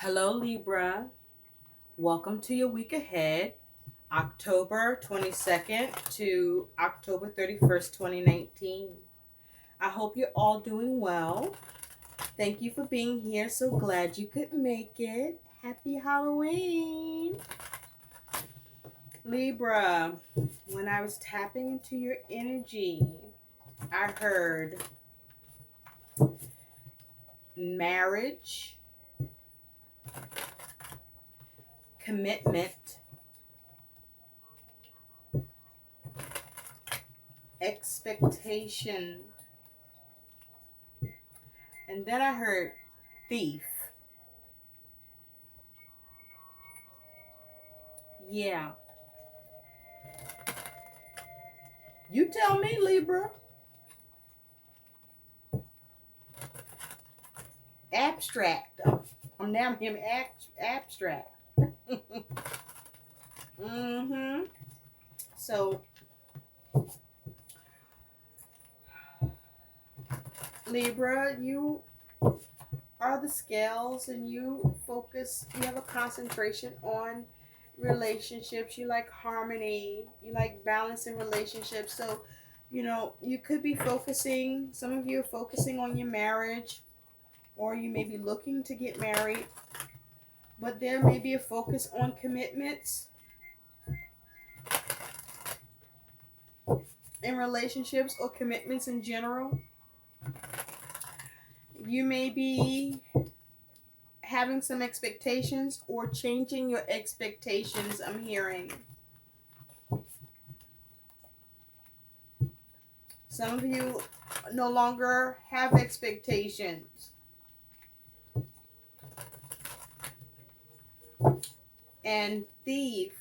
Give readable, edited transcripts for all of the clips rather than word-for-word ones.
Hello, Libra. Welcome to your week ahead, October 22nd to October 31st, 2019. I hope you're all doing well. Thank you for being here. So glad you could make it. Happy Halloween. Libra, when I was tapping into your energy, I heard marriage, commitment, expectation, and then I heard thief. Yeah. You tell me, Libra. Abstract. I'm now him abstract. Mm-hmm. So, Libra, you are the scales and you have a concentration on relationships. You like harmony. You like balance in relationships. So, you could be focusing, some of you are focusing on your marriage, or you may be looking to get married, but there may be a focus on commitments in relationships or commitments in general. You may be having some expectations or changing your expectations, I'm hearing. Some of you no longer have expectations. And thief.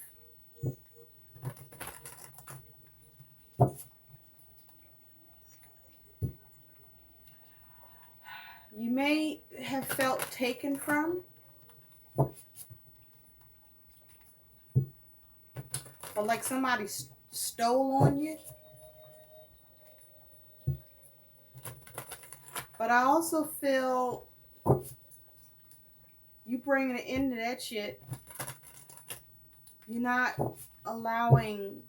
You may have felt taken from, or like somebody stole on you. But I also feel you bringing an end to that shit. You're not allowing,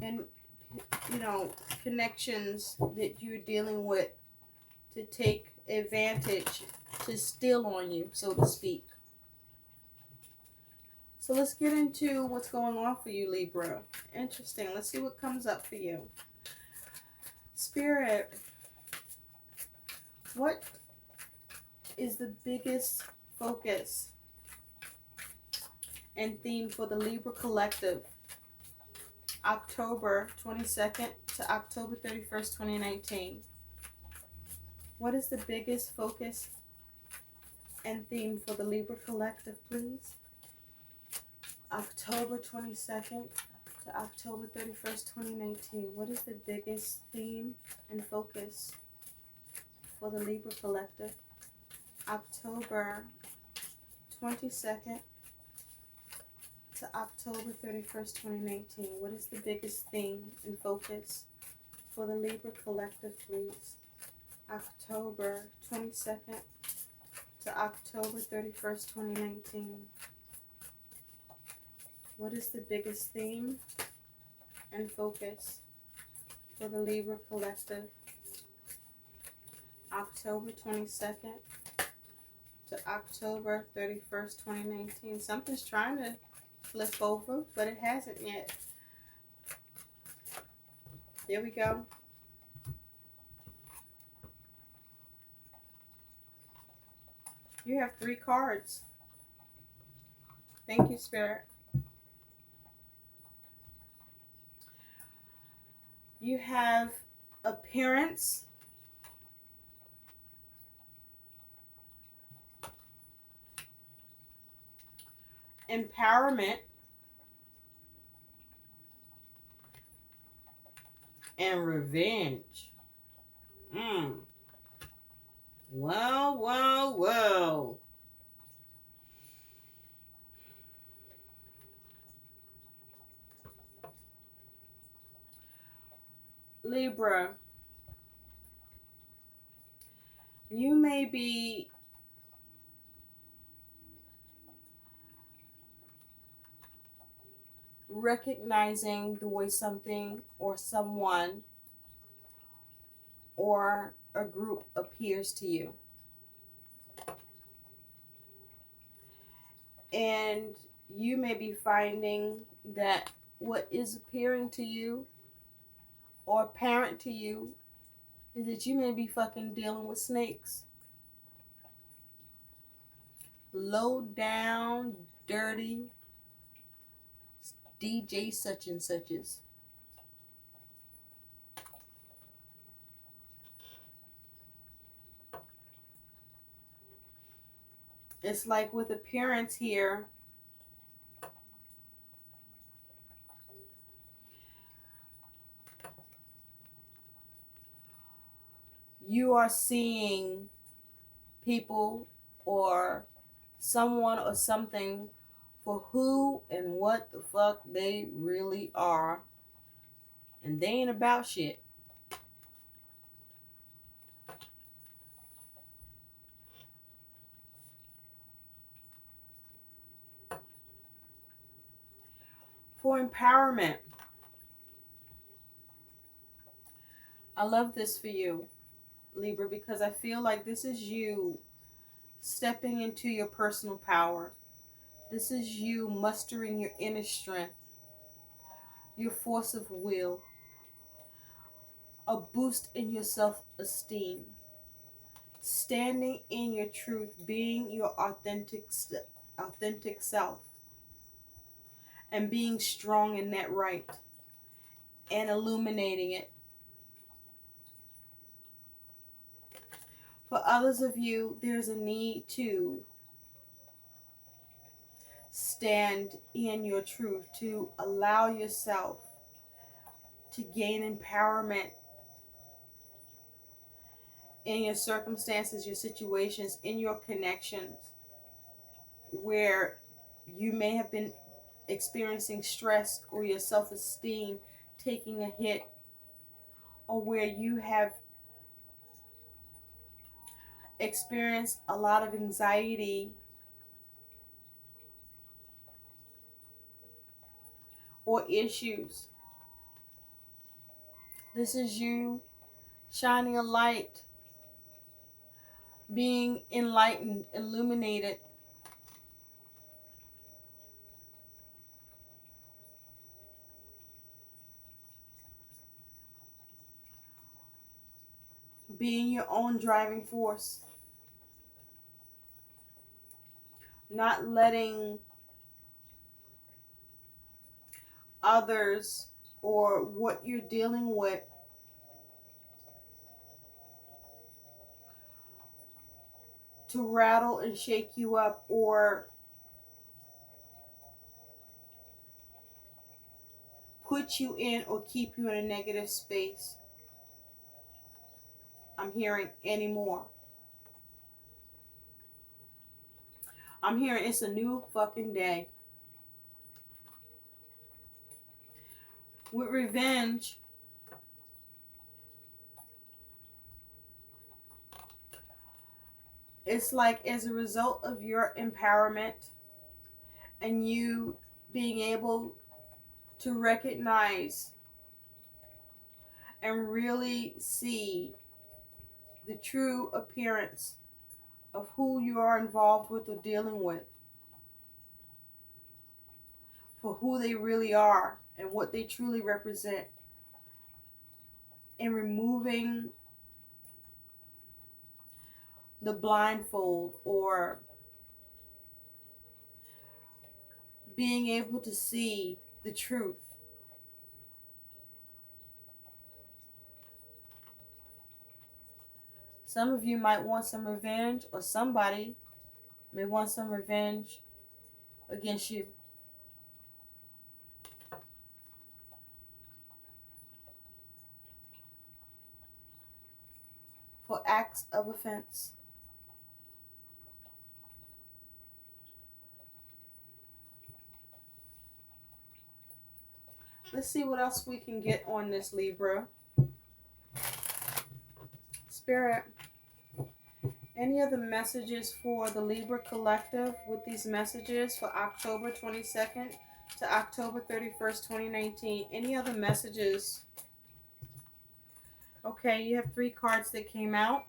and connections that you're dealing with to take advantage, to steal on you, so to speak. So let's get into what's going on for you, Libra. Interesting. Let's see what comes up for you. Spirit, what is the biggest focus and theme for the Libra collective, October 22nd to October 31st, 2019? What is the biggest focus and theme for the Libra collective, please? October 22nd to October 31st, 2019. What is the biggest theme and focus for the Libra collective? October 22nd to October 31st, 2019. What is the biggest theme and focus for the Libra collective, please? October 22nd to October 31st, 2019. What is the biggest theme and focus for the Libra collective? October 22nd to October 31st, 2019. Something's trying to flip over, but it hasn't yet. There we go. You have 3 cards. Thank you, Spirit. You have appearance, empowerment, and revenge. Well. Libra, you may be recognizing the way something or someone or a group appears to you. And you may be finding that what is appearing to you or apparent to you is that you may be fucking dealing with snakes. Low down, dirty DJ such and suches. It's like with appearance here, you are seeing people or someone or something for who and what the fuck they really are. And they ain't about shit. For empowerment, I love this for you, Libra, because I feel like this is you stepping into your personal power. This is you mustering your inner strength, your force of will, a boost in your self-esteem, standing in your truth, being your authentic self, and being strong in that right, and illuminating it. For others of you, there's a need to stand in your truth, to allow yourself to gain empowerment in your circumstances, your situations, in your connections, where you may have been experiencing stress or your self-esteem taking a hit, or where you have experienced a lot of anxiety or issues. This is you shining a light, being enlightened, illuminated, being your own driving force, not letting others or what you're dealing with to rattle and shake you up or put you in or keep you in a negative space. I'm hearing anymore. I'm hearing it's a new fucking day. With revenge, it's like as a result of your empowerment and you being able to recognize and really see the true appearance of who you are involved with or dealing with, for who they really are and what they truly represent, and removing the blindfold or being able to see the truth. Some of you might want some revenge, or somebody may want some revenge against you. For acts of offense. Let's see what else we can get on this, Libra. Spirit, any other messages for the Libra collective with these messages for October 22nd, to October 31st, 2019. Any other messages? Okay, you have 3 cards that came out.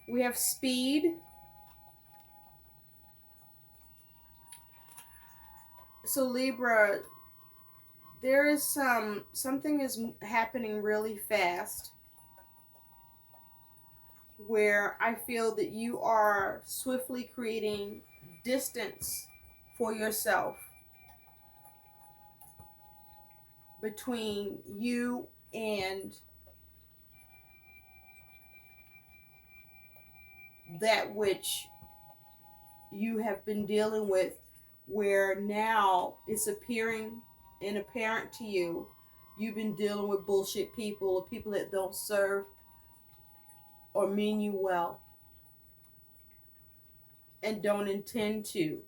We have speed. So Libra, there is something is happening really fast where I feel that you are swiftly creating distance for yourself between you and that which you have been dealing with, where now it's appearing and apparent to you you've been dealing with bullshit people or people that don't serve or mean you well and don't intend to.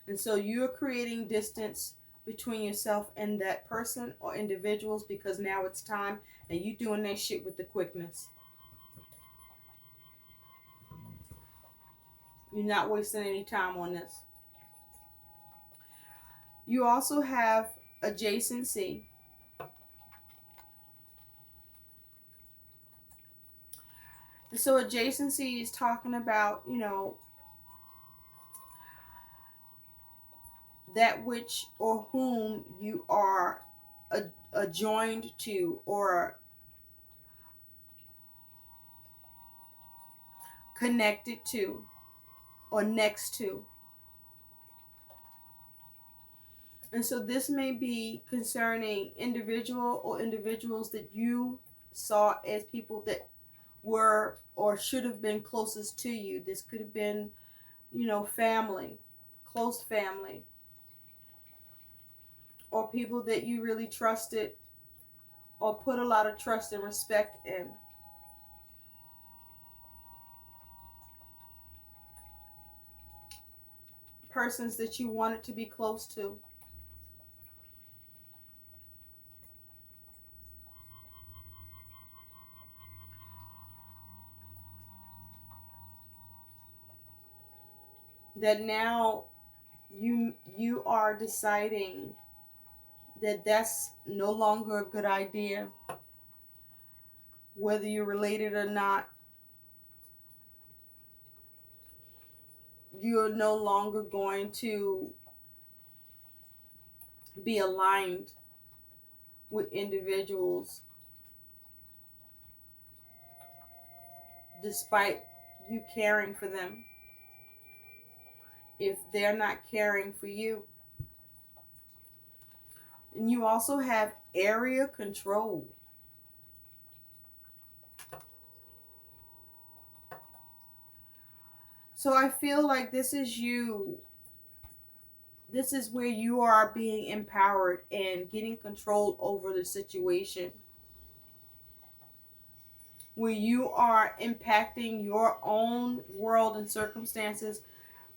And so you're creating distance between yourself and that person or individuals because now it's time and you doing that shit with the quickness. You're not wasting any time on this. You also have adjacency. So adjacency is talking about, that which or whom you are adjoined to or connected to or next to. And so this may be concerning individual or individuals that you saw as people that were or should have been closest to you. This could have been, family, close family, or people that you really trusted or put a lot of trust and respect in. Persons that you wanted to be close to. That now you are deciding that that's no longer a good idea, whether you're related or not. You're no longer going to be aligned with individuals despite you caring for them if they're not caring for you. And you also have area control. So I feel like this is you. This is where you are being empowered and getting control over the situation. Where you are impacting your own world and circumstances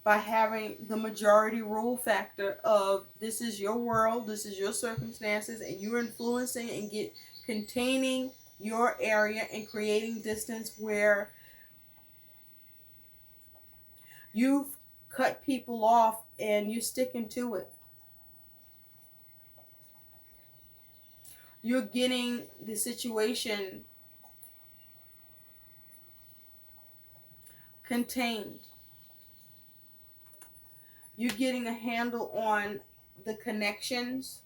by having the majority rule factor of this is your world, this is your circumstances, and you're influencing and containing your area and creating distance where you've cut people off and you're sticking to it. You're getting the situation contained. You're getting a handle on the connections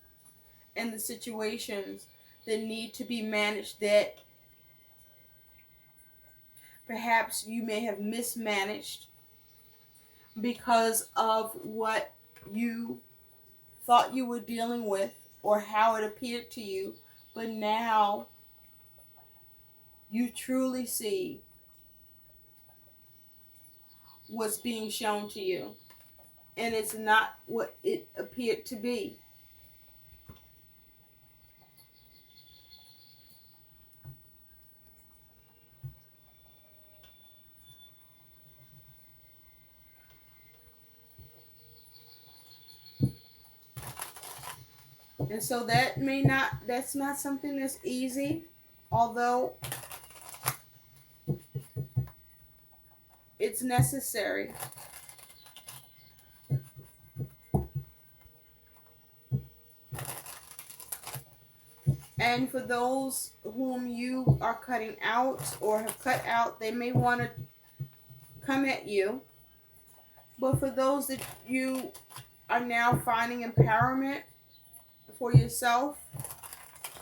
and the situations that need to be managed that perhaps you may have mismanaged because of what you thought you were dealing with or how it appeared to you. But now you truly see what's being shown to you. And it's not what it appeared to be. And so that's not something that's easy, although it's necessary. And for those whom you are cutting out or have cut out, they may want to come at you. But for those that you are now finding empowerment for yourself,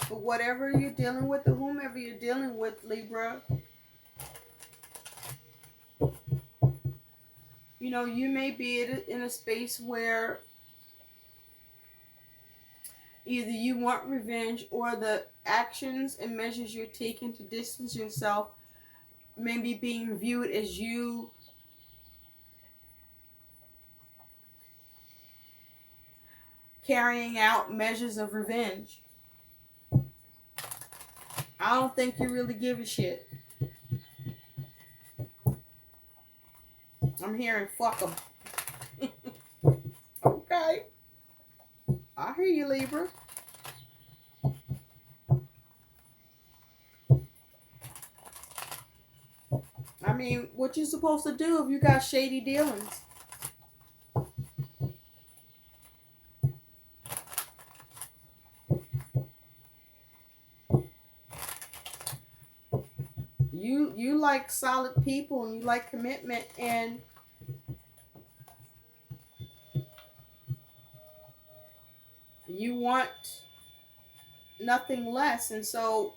for whatever you're dealing with or whomever you're dealing with, Libra, you know, you may be in a space where either you want revenge or the actions and measures you're taking to distance yourself may be being viewed as you carrying out measures of revenge. I don't think you really give a shit. I'm hearing fuck them. Okay. I hear you, Libra. I mean, what you supposed to do if you got shady dealings? You like solid people and you like commitment, and you want nothing less. And so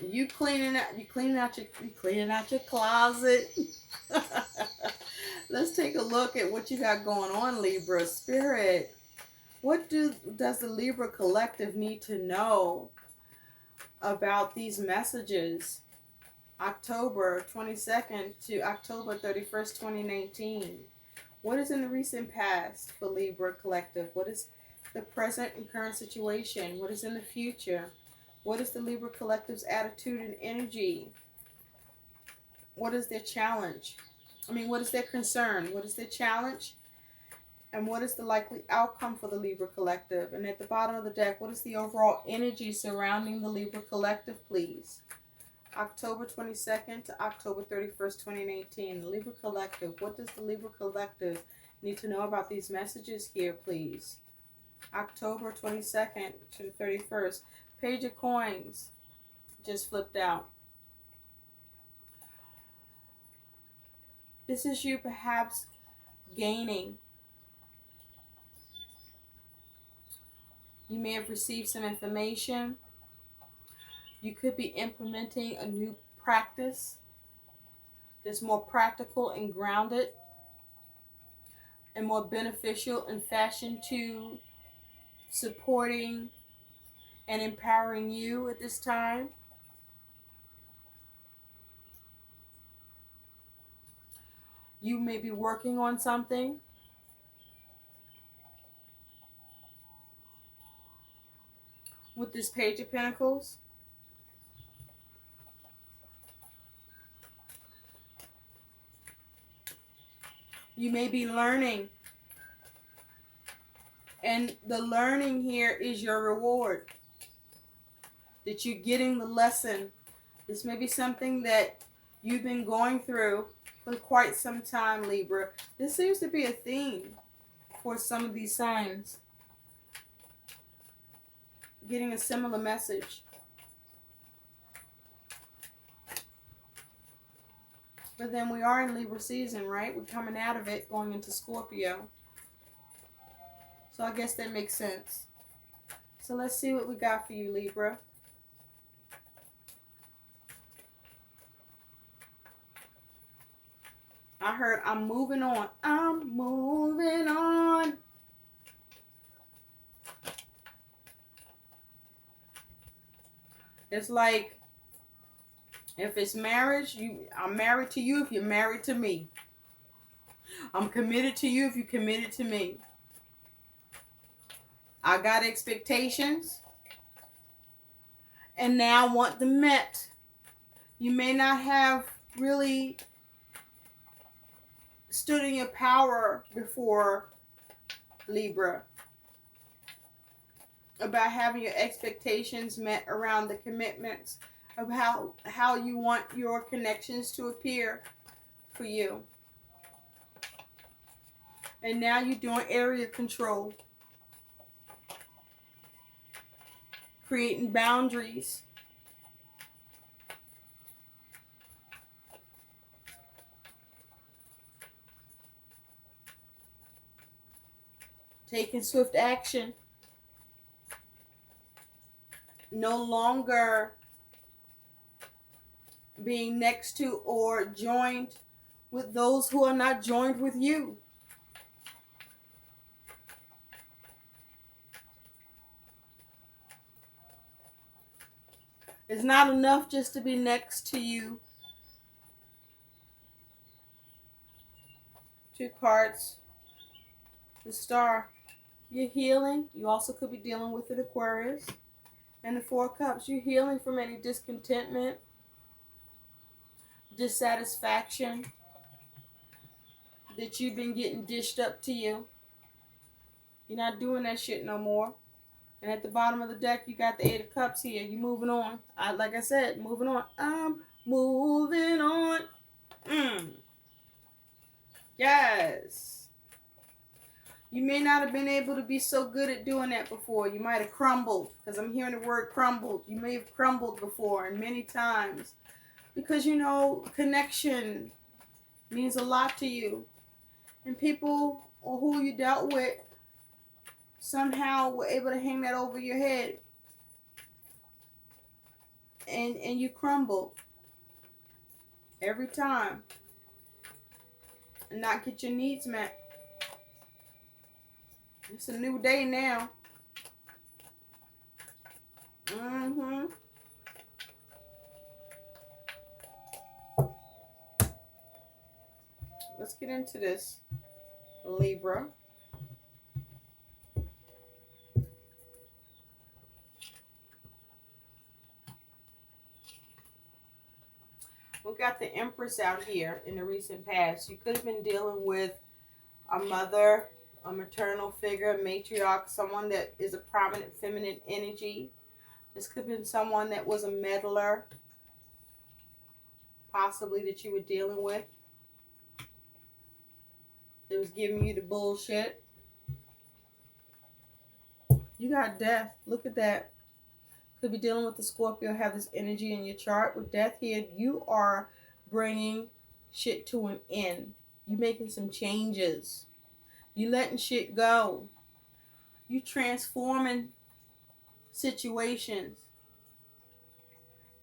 you cleaning out your closet. Let's take a look at what you got going on, Libra. Spirit, what does the Libra collective need to know about these messages? October 22nd to October 31st, 2019. What is in the recent past for Libra collective? What is the present and current situation? What is in the future? What is the Libra collective's attitude and energy? What is their challenge? What is their concern? What is their challenge? And what is the likely outcome for the Libra collective? And at the bottom of the deck, what is the overall energy surrounding the Libra collective, please? October 22nd to October 31st, 2019. Libra collective. What does the Libra collective need to know about these messages here, please? October 22nd to the 31st. Page of Coins just flipped out. This is you perhaps gaining. You may have received some information. You could be implementing a new practice that's more practical and grounded and more beneficial in fashion to supporting and empowering you at this time. You may be working on something. With this Page of Pentacles. You may be learning. And the learning here is your reward. That you're getting the lesson. This may be something that you've been going through for quite some time, Libra. This seems to be a theme for some of these signs. Getting a similar message. But then we are in Libra season, right? We're coming out of it, going into Scorpio. So I guess that makes sense. So let's see what we got for you, Libra. I heard I'm moving on. I'm moving on. It's like, if it's marriage, I'm married to you if you're married to me. I'm committed to you if you're committed to me. I got expectations, and now I want them met. You may not have really stood in your power before, Libra, about having your expectations met around the commitments of how you want your connections to appear for you. And now you're doing area control. creating boundaries, taking swift action, no longer being next to or joined with those who are not joined with you. It's not enough just to be next to you. Two cards. The Star. You're healing. You also could be dealing with an Aquarius. And the Four of Cups. You're healing from any discontentment, dissatisfaction that you've been getting dished up to you. You're not doing that shit no more. And at the bottom of the deck, you got the Eight of Cups here. You're moving on. Like I said, moving on. I'm moving on. Yes. You may not have been able to be so good at doing that before. You might have crumbled, because I'm hearing the word crumbled. You may have crumbled before, and many times. Because, you know, connection means a lot to you. And people or who you dealt with somehow were able to hang that over your head. And you crumble every time and not get your needs met. It's a new day now. Let's get into this, Libra. We got the Empress out here in the recent past. You could have been dealing with a mother, a maternal figure, a matriarch, someone that is a prominent feminine energy. This could have been someone that was a meddler, possibly, that you were dealing with. That was giving you the bullshit. You got Death. Look at that. Could be dealing with the Scorpio, have this energy in your chart. With Death here, you are bringing shit to an end. You making some changes. You letting shit go. You transforming situations.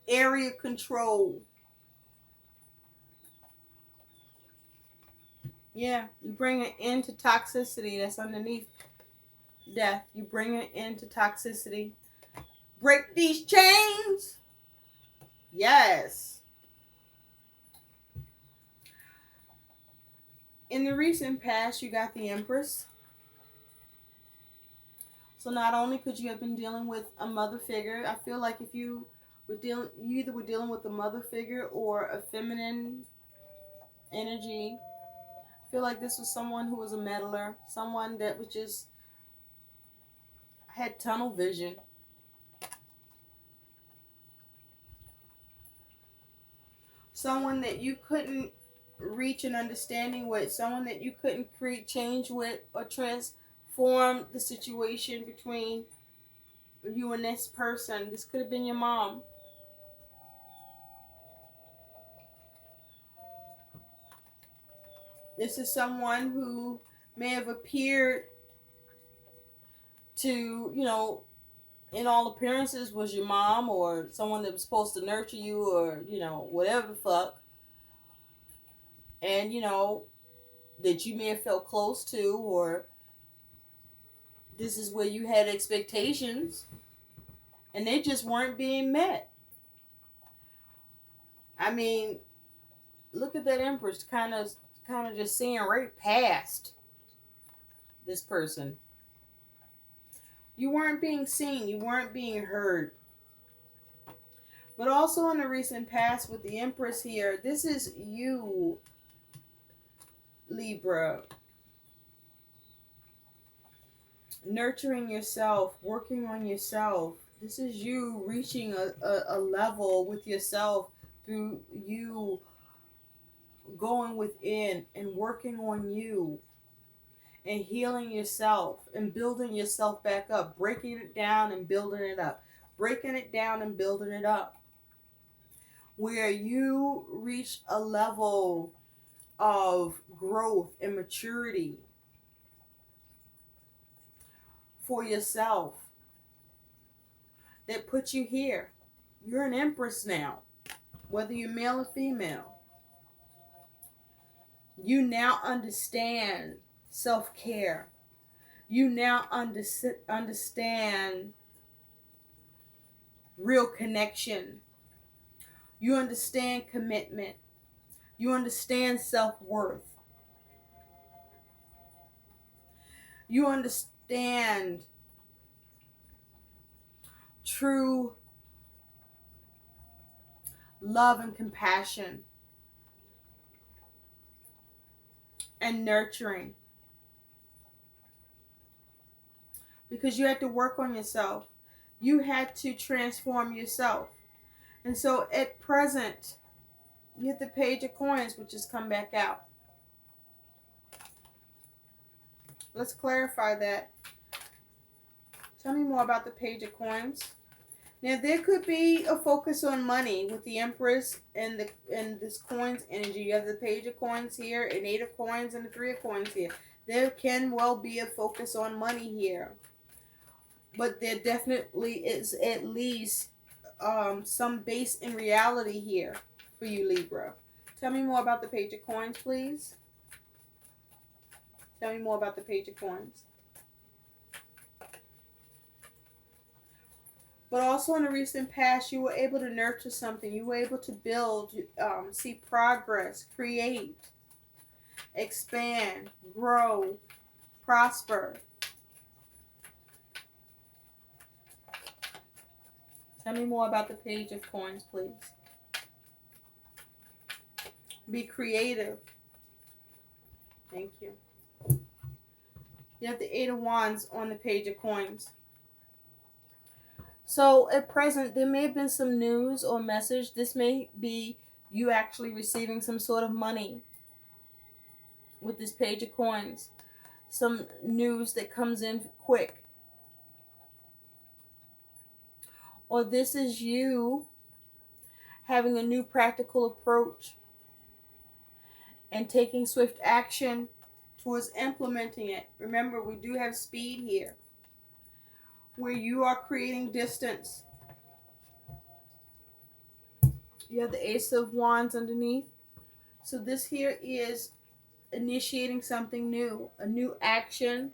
Area control. Yeah, you bring an end to toxicity that's underneath Death. You bring an end to toxicity. Break these chains. Yes. In the recent past, you got the Empress. So not only could you have been dealing with a mother figure, I feel like if you were you either were dealing with a mother figure or a feminine energy. I feel like this was someone who was a meddler, someone that was just had tunnel vision. Someone that you couldn't reach an understanding with, someone that you couldn't create change with or transform the situation between you and this person. This could have been your mom. This is someone who may have appeared to, you know, in all appearances was your mom or someone that was supposed to nurture you or, you know, whatever the fuck. And, you know, that you may have felt close to, or this is where you had expectations and they just weren't being met. I mean, look at that Empress kind of just seeing right past this person. You weren't being seen. You weren't being heard. But also in the recent past with the Empress here, this is you, Libra. Nurturing yourself, working on yourself. This is you reaching a level with yourself through you going within and working on you and healing yourself and building yourself back up, breaking it down and building it up, breaking it down and building it up. Where you reach a level of growth and maturity for yourself that puts you here. You're an empress now, whether you're male or female. You now understand self-care. You now understand real connection. You understand commitment. You understand self-worth. You understand true love and compassion and nurturing. Because you had to work on yourself. You had to transform yourself. And so at present, you have the Page of Coins, which has come back out. Let's clarify that. Tell me more about the Page of Coins. Now, there could be a focus on money with the Empress and this coins energy. You have the Page of Coins here, an 8 of Coins, and the 3 of Coins here. There can well be a focus on money here. But there definitely is at least some base in reality here for you, Libra. Tell me more about the Page of Coins, please. Tell me more about the Page of Coins. But also in the recent past, you were able to nurture something. You were able to build, see progress, create, expand, grow, prosper. Tell me more about the Page of Coins, please. Be creative. Thank you. You have the 8 of Wands on the Page of Coins. So at present, there may have been some news or message. This may be you actually receiving some sort of money with this Page of Coins. Some news that comes in quick. Or this is you having a new practical approach and taking swift action towards implementing it. Remember, we do have speed here, where you are creating distance. You have the Ace of Wands underneath. So this here is initiating something new, a new action,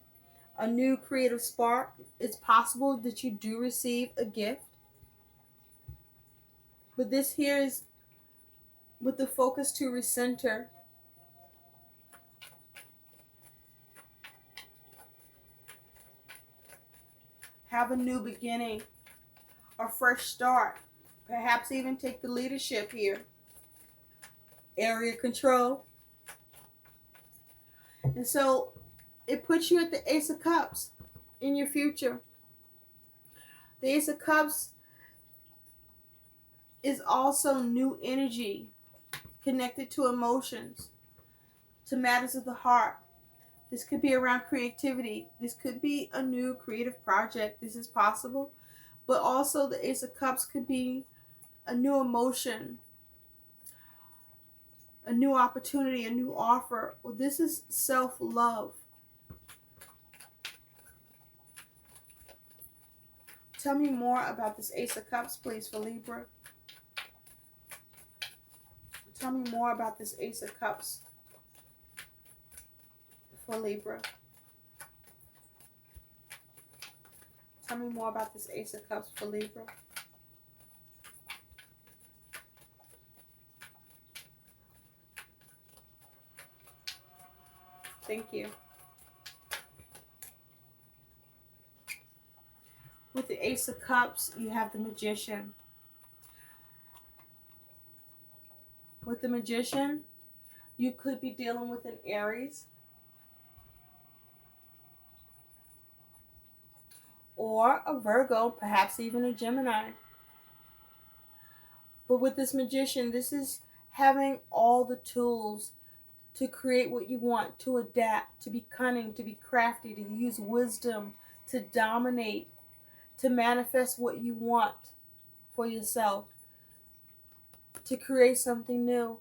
a new creative spark. It's possible that you do receive a gift. But this here is with the focus to recenter. Have a new beginning, a fresh start. Perhaps even take the leadership here. Area control. And so it puts you at the Ace of Cups in your future. The Ace of Cups is also new energy connected to emotions, to matters of the heart. This could be around creativity. This could be a new creative project. This is possible. But also the Ace of Cups could be a new emotion, a new opportunity, a new offer. Well, this is self-love. Tell me more about this Ace of Cups, please, for Libra. Tell me more about this Ace of Cups for Libra. Tell me more about this Ace of Cups for Libra. Thank you. With the Ace of Cups, you have the Magician. With the Magician, you could be dealing with an Aries or a Virgo, perhaps even a Gemini. But with this Magician, this is having all the tools to create what you want, to adapt, to be cunning, to be crafty, to use wisdom, to dominate, to manifest what you want for yourself, to create something new,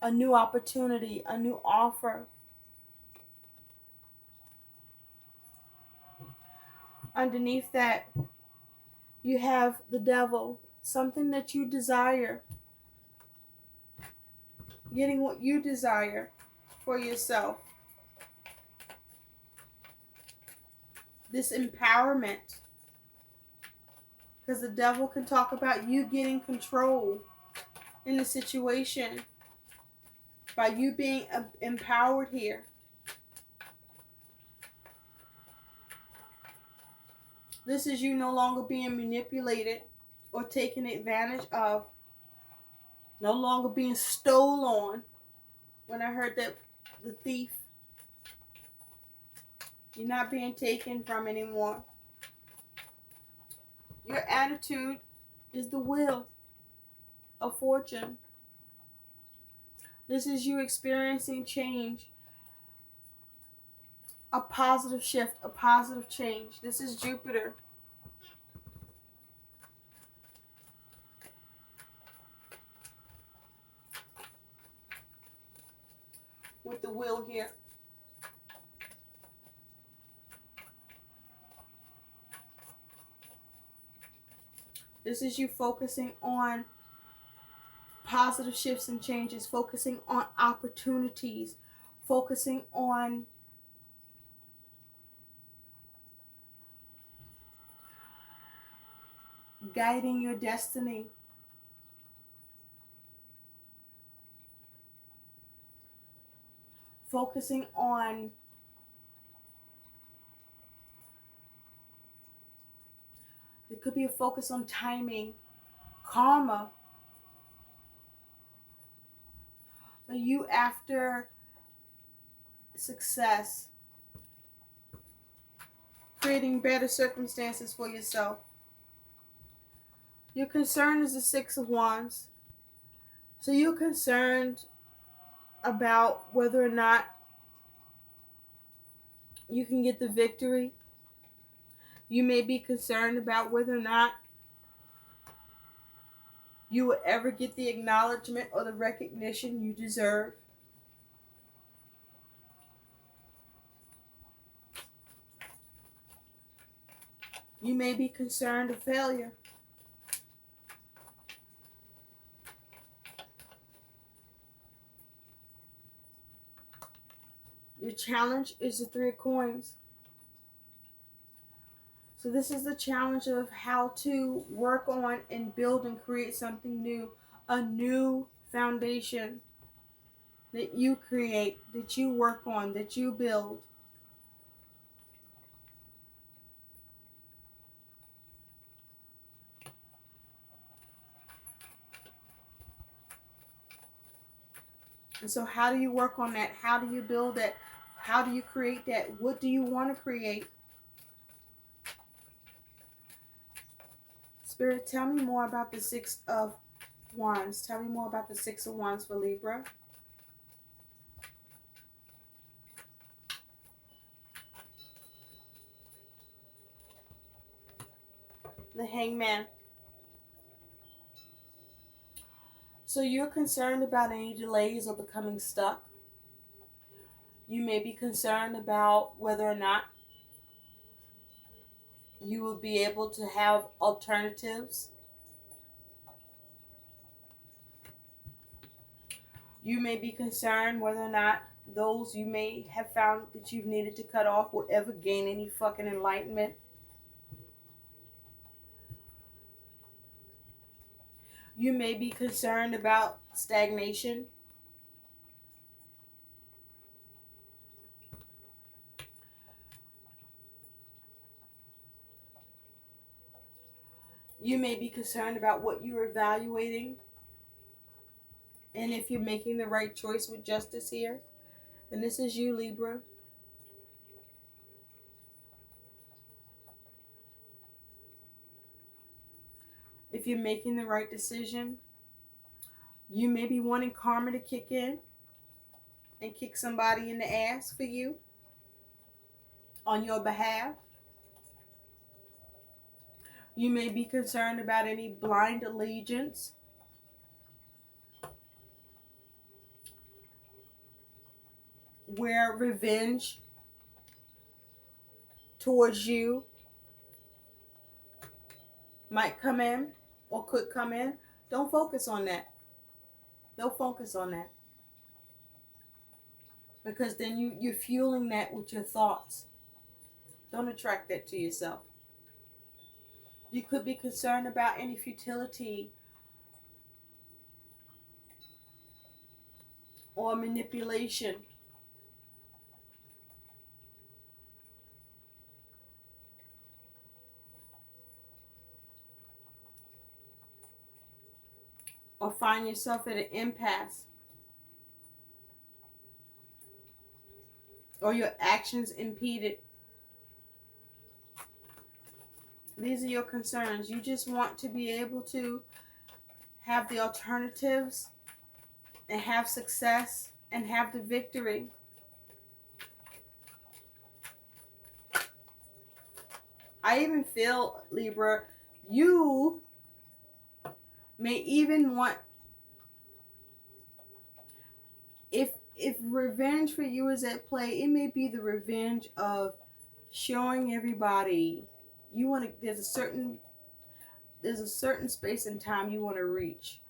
a new opportunity, a new offer. Underneath that, you have the devil, something that you desire, getting what you desire for yourself. This empowerment, because the devil can talk about you getting control in the situation by you being empowered here. This is you no longer being manipulated or taken advantage of, no longer being stole on. When I heard that, the thief, you're not being taken from anymore. Your attitude is the wheel of fortune. This is you experiencing change, a positive shift, a positive change. This is Jupiter. With the wheel here. This is you focusing on positive shifts and changes, focusing on opportunities, focusing on guiding your destiny. Focusing on there could be a focus on timing, karma. But you after success, creating better circumstances for yourself. Your concern is the Six of Wands. So you're concerned about whether or not you can get the victory. You may be concerned about whether or not you will ever get the acknowledgement or the recognition you deserve. You may be concerned of failure. Your challenge is the Three of Coins. So this is the challenge of how to work on and build and create something new. A new foundation that you create, that you work on, that you build. And so how do you work on that? How do you build that? How do you create that? What do you want to create? Spirit, tell me more about the Six of Wands. Tell me more about the Six of Wands for Libra. The Hangman. So you're concerned about any delays or becoming stuck. You may be concerned about whether or not you will be able to have alternatives. You may be concerned whether or not those you may have found that you've needed to cut off will ever gain any fucking enlightenment. You may be concerned about stagnation. You may be concerned about what you're evaluating and if you're making the right choice with justice here. And this is you, Libra. If you're making the right decision, you may be wanting karma to kick in and kick somebody in the ass for you on your behalf. You may be concerned about any blind allegiance, where revenge towards you might come in or could come in. Don't focus on that. Don't focus on that. Because then you're fueling that with your thoughts. Don't attract that to yourself. You could be concerned about any futility or manipulation. Or find yourself at an impasse. Or your actions impeded. These are your concerns. You just want to be able to have the alternatives and have success and have the victory. I even feel, Libra, you may even want, if revenge for you is at play, it may be the revenge of showing everybody you want to. There's a certain space and time you want to reach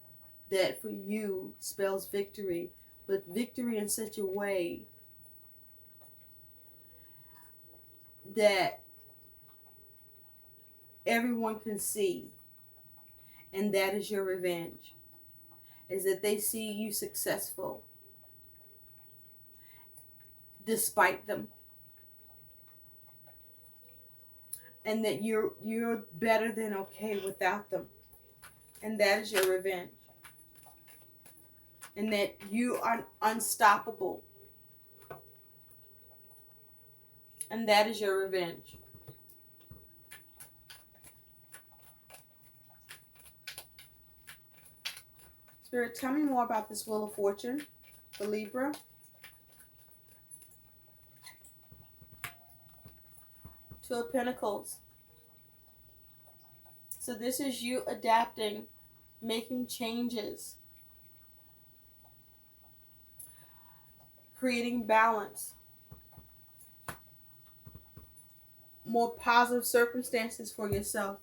that for you spells victory, but victory in such a way that everyone can see, and that is your revenge, is that they see you successful despite them, and that you're better than okay without them, and that is your revenge, and that you are unstoppable, and that is your revenge. Spirit, tell me more about this Wheel of Fortune for Libra. Two of Pentacles. So this is you adapting, making changes, creating balance, more positive circumstances for yourself.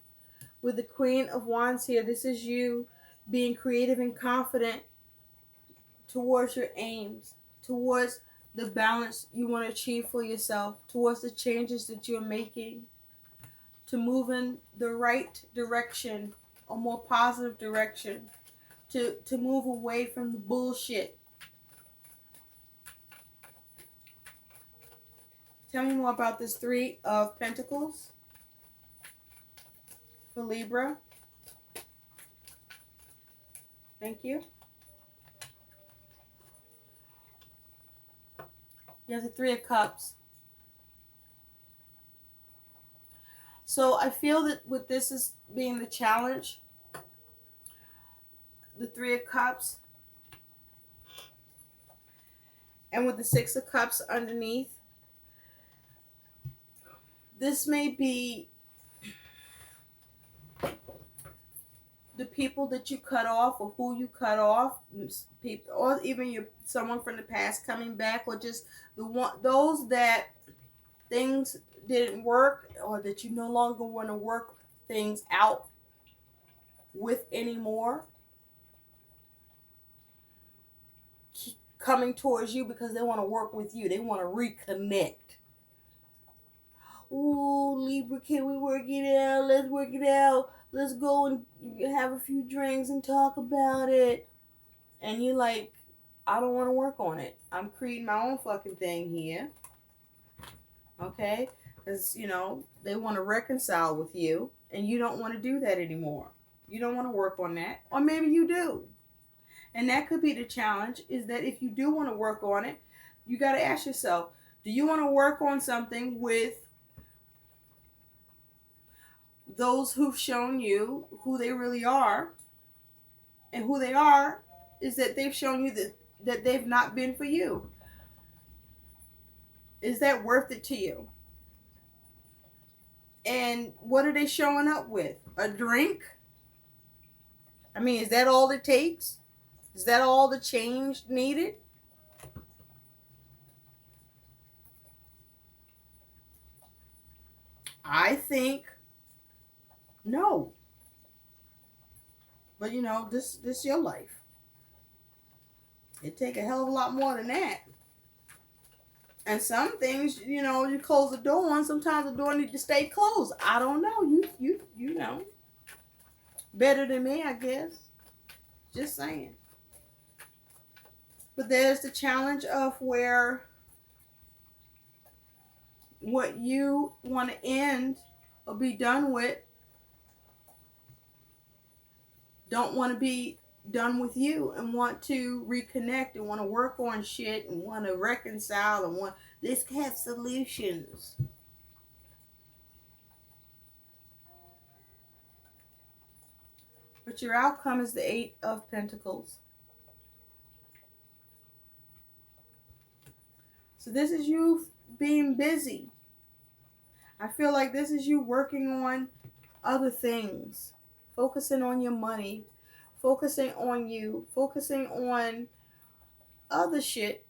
With the Queen of Wands here, this is you being creative and confident towards your aims, towards the balance you want to achieve for yourself, towards the changes that you're making, to move in the right direction, a more positive direction, to move away from the bullshit. Tell me more about this Three of Pentacles for Libra. Thank you. You have the Three of Cups. So I feel that with this as being the challenge, the Three of Cups, and with the Six of Cups underneath, this may be the people that you cut off, or who you cut off, people, or even someone from the past coming back, or just those that things didn't work, or that you no longer want to work things out with anymore, coming towards you because they want to work with you. They want to reconnect. Ooh, Libra, can we work it out? Let's work it out. Let's go and have a few drinks and talk about it. And you're like, I don't want to work on it. I'm creating my own fucking thing here. Okay? Because, they want to reconcile with you, and you don't want to do that anymore. You don't want to work on that. Or maybe you do. And that could be the challenge, is that if you do want to work on it, you got to ask yourself, do you want to work on something with those who've shown you who they really are? And who they are is that they've shown you that they've not been for you. Is that worth it to you? And what are they showing up with? A drink? I mean, is that all it takes? Is that all the change needed? I think no. But you know, this your life. It take a hell of a lot more than that. And some things, you know, you close the door on. Sometimes the door need to stay closed. I don't know. You know, better than me, I guess. Just saying. But there's the challenge of where what you want to end or be done with don't want to be done with you and want to reconnect and want to work on shit and want to reconcile and want let's have solutions. But your outcome is the Eight of Pentacles. So this is you being busy. I feel like this is you working on other things, focusing on your money, focusing on you, focusing on other shit,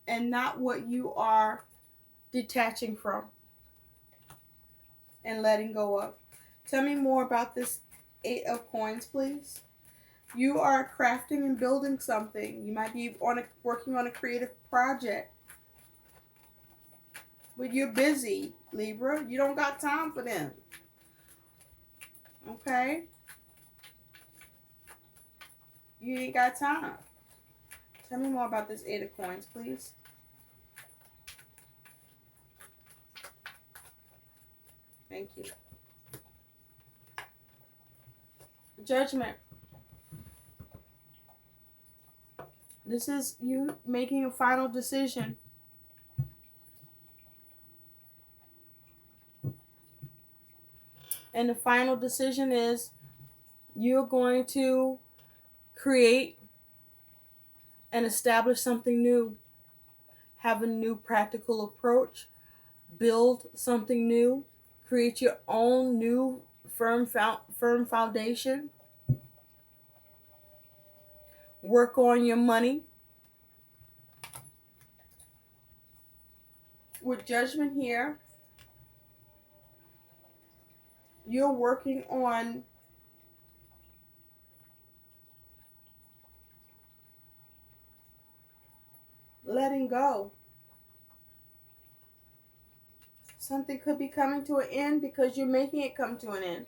and not what you are detaching from and letting go of. Tell me more about this Eight of Coins, please. You are crafting and building something. You might be working on a creative project. But you're busy, Libra. You don't got time for them. Okay? You ain't got time. Tell me more about this Eight of Coins, please. Thank you. Judgment. This is you making a final decision. And the final decision is you're going to create and establish something new. Have a new practical approach. Build something new. Create your own new firm foundation. Work on your money. With Judgment here, you're working on letting go. Something could be coming to an end because you're making it come to an end.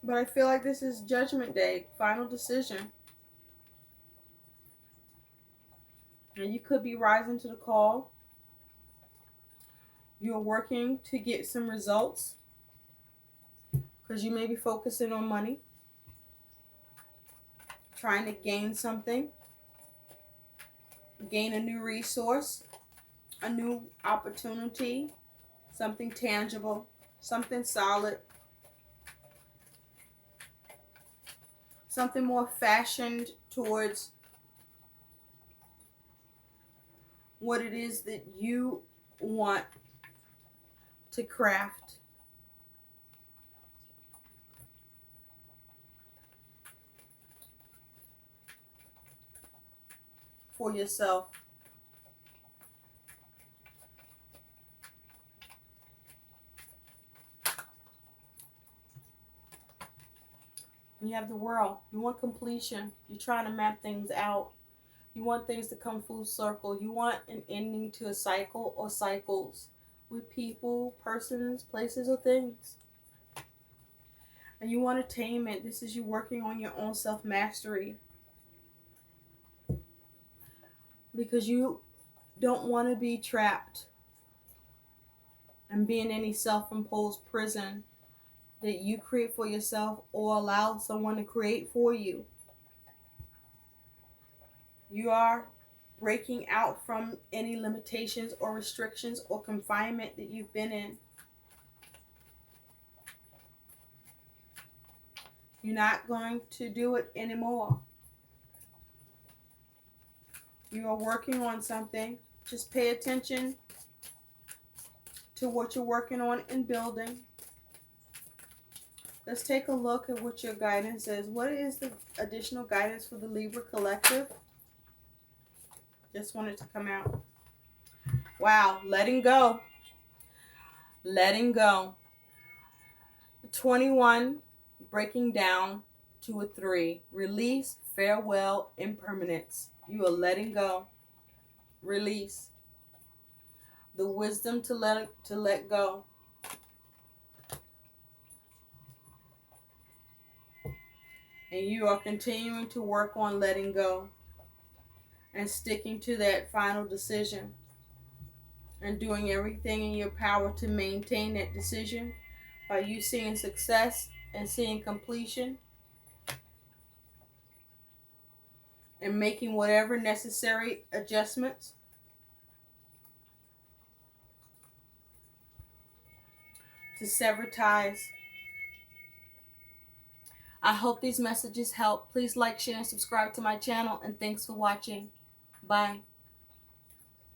But I feel like this is Judgment Day, final decision. And you could be rising to the call. You're working to get some results because you may be focusing on money, trying to gain something, gain a new resource, a new opportunity, something tangible, something solid, something more fashioned towards what it is that you want to craft. For yourself. You have the World. You want completion. You're trying to map things out. You want things to come full circle. You want an ending to a cycle or cycles with people, persons, places, or things. And you want attainment. This is you working on your own self-mastery. Because you don't want to be trapped and be in any self-imposed prison that you create for yourself or allow someone to create for you. You are breaking out from any limitations or restrictions or confinement that you've been in. You're not going to do it anymore. You are working on something. Just pay attention to what you're working on and building. Let's take a look at what your guidance is. What is the additional guidance for the Libra collective? Just wanted to come out. Wow, letting go. Letting go. 21, breaking down to a 3. Release, farewell, impermanence. You are letting go. Release. The wisdom to let go. And you are continuing to work on letting go and sticking to that final decision and doing everything in your power to maintain that decision by you seeing success and seeing completion and making whatever necessary adjustments to sever ties. I hope these messages help. Please like, share, and subscribe to my channel, and thanks for watching. Bye.